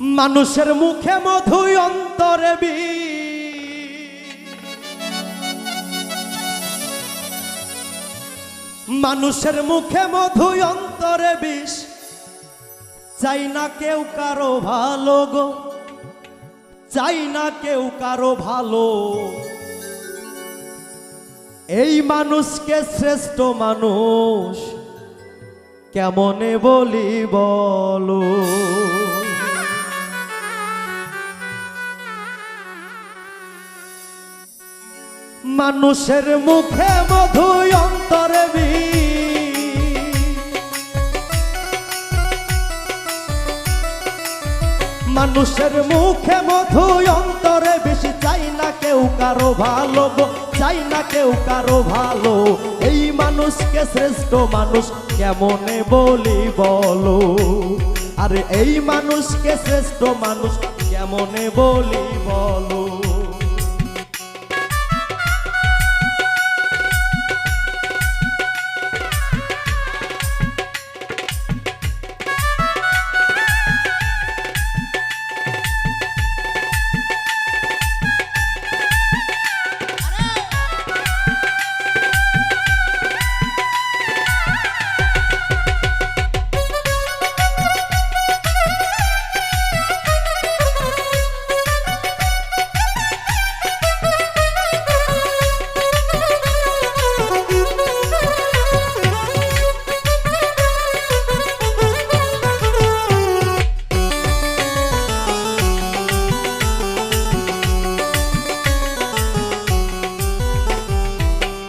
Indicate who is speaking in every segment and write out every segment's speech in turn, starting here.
Speaker 1: মানুষের মুখে মধু অন্তরে বিষ, মানুষের মুখে মধু অন্তরে বিষ। চাই না কেউ কারো ভালো গো, চাই না কেউ কারো ভালো। এই মানুষকে শ্রেষ্ঠ মানুষ কেমনে বলি বলো। মানুষের মুখে মধু অন্তরে বিষ, মানুষের মুখে মধু অন্তরে বেশি। চাই না কেউ কারো ভালো গো, চাই না কেউ কারো ভালো। এই মানুষকে শ্রেষ্ঠ মানুষ কেমনে বলি বলো। আরে এই মানুষকে শ্রেষ্ঠ মানুষ কেমনে বলি বলো।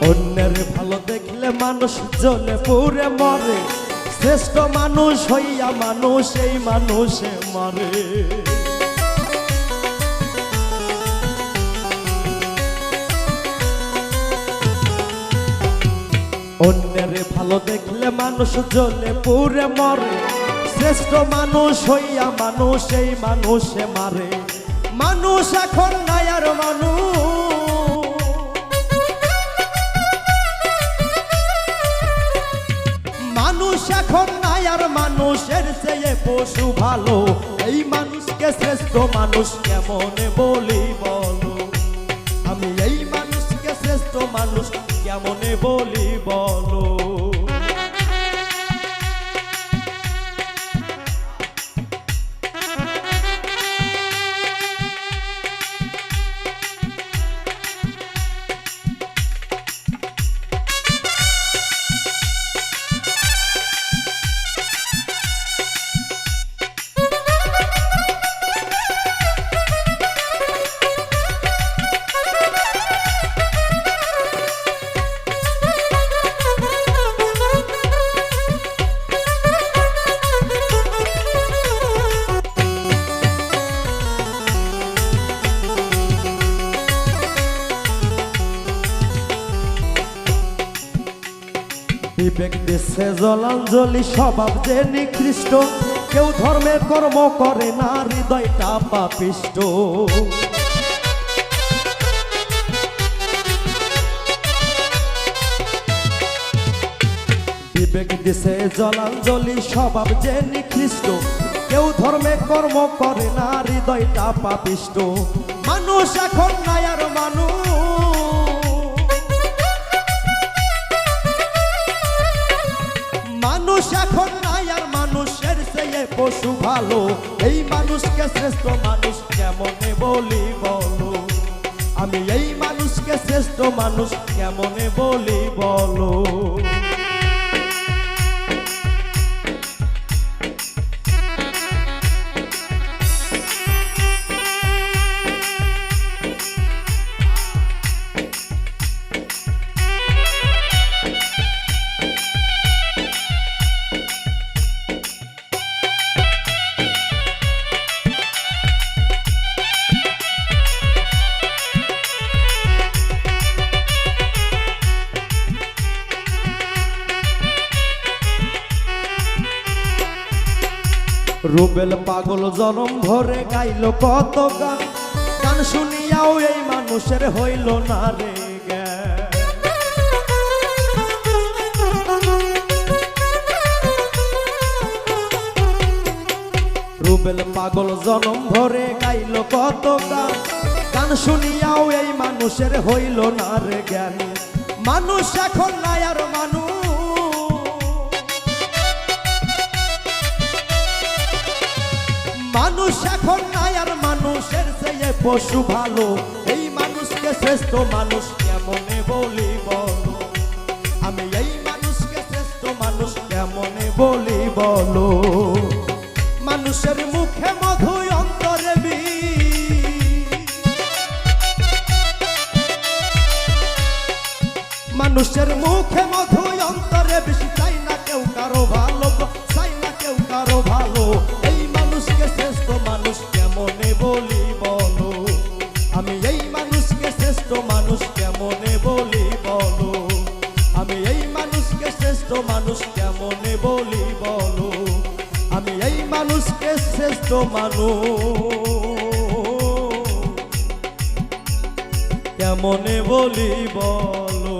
Speaker 1: অন্যের ভালো দেখলে মানুষ জ্বলে পুড়ে মরে, শ্রেষ্ঠ মানুষ হইয়া মানুষ এই মানুষে মরে। অন্যের ভালো দেখলে মানুষ জ্বলে পুড়ে মরে, শ্রেষ্ঠ মানুষ হইয়া মানুষ এই মানুষে মারে। মানুষ এখন নাই আর মানুষ, মানুষ এখন নাই আর মানুষের চেয়ে পশু ভালো। এই মানুষকে শ্রেষ্ঠ মানুষ কেমনে বলি বলো। আমি এই মানুষকে শ্রেষ্ঠ মানুষ কেমনে বলি বলো। বিবেক দিচ্ছে জলাঞ্জলি, স্বভাব যে নিকৃষ্ট। কেউ ধর্মের কর্ম করে না, হৃদয়টা পাপিষ্ট। বিবেক দিচ্ছে জলাঞ্জলি, স্বভাব যে নিকৃষ্ট। কেউ ধর্মের কর্ম করে না, হৃদয়টা পাপিষ্ট। মানুষ এখন নাই আর মানুষ, মানুষ এখন নাই আর মানুষের চেয়ে পশু ভালো। এই মানুষকে শ্রেষ্ঠ মানুষ কেমনে বলি বলো। আমি এই মানুষকে শ্রেষ্ঠ মানুষ কেমনে বলি বলো। রুবেল পাগল জনম ভরে গাইল কত গান, গান শুনিয়াও এই মানুষের হইল না রে জ্ঞান। রুবেল পাগল জনম ভরে গাইল কত গান, গান শুনিয়াও এই মানুষের হইল না রে জ্ঞান। মানুষ এখন নাই আর মানুষ, মানুষ এখন নাই আর মানুষের চেয়ে পশু ভালো। এই মানুষকে শ্রেষ্ঠ মানুষ কেমনে বলি বলো, আমি এই মানুষকে শ্রেষ্ঠ মানুষ কেমনে বলি বলো। মানুষের মুখে মধু অন্তরে বিষ, মানুষের মুখে মধু অন্তরে বেশি, চাই না কেউ কারো ভালো, চাই না কেউ কারো ভালো। এই মানুষকে শ্রেষ্ঠ মানুষ কেমনে বলি বলো, আমি এই মানুষকে শ্রেষ্ঠ মানুষ কেমনে বলি বলো, আমি এই মানুষকে শ্রেষ্ঠ মানুষ কেমনে বলি বলো, আমি এই মানুষকে শ্রেষ্ঠ মানুষ কেমনে বলি বলো।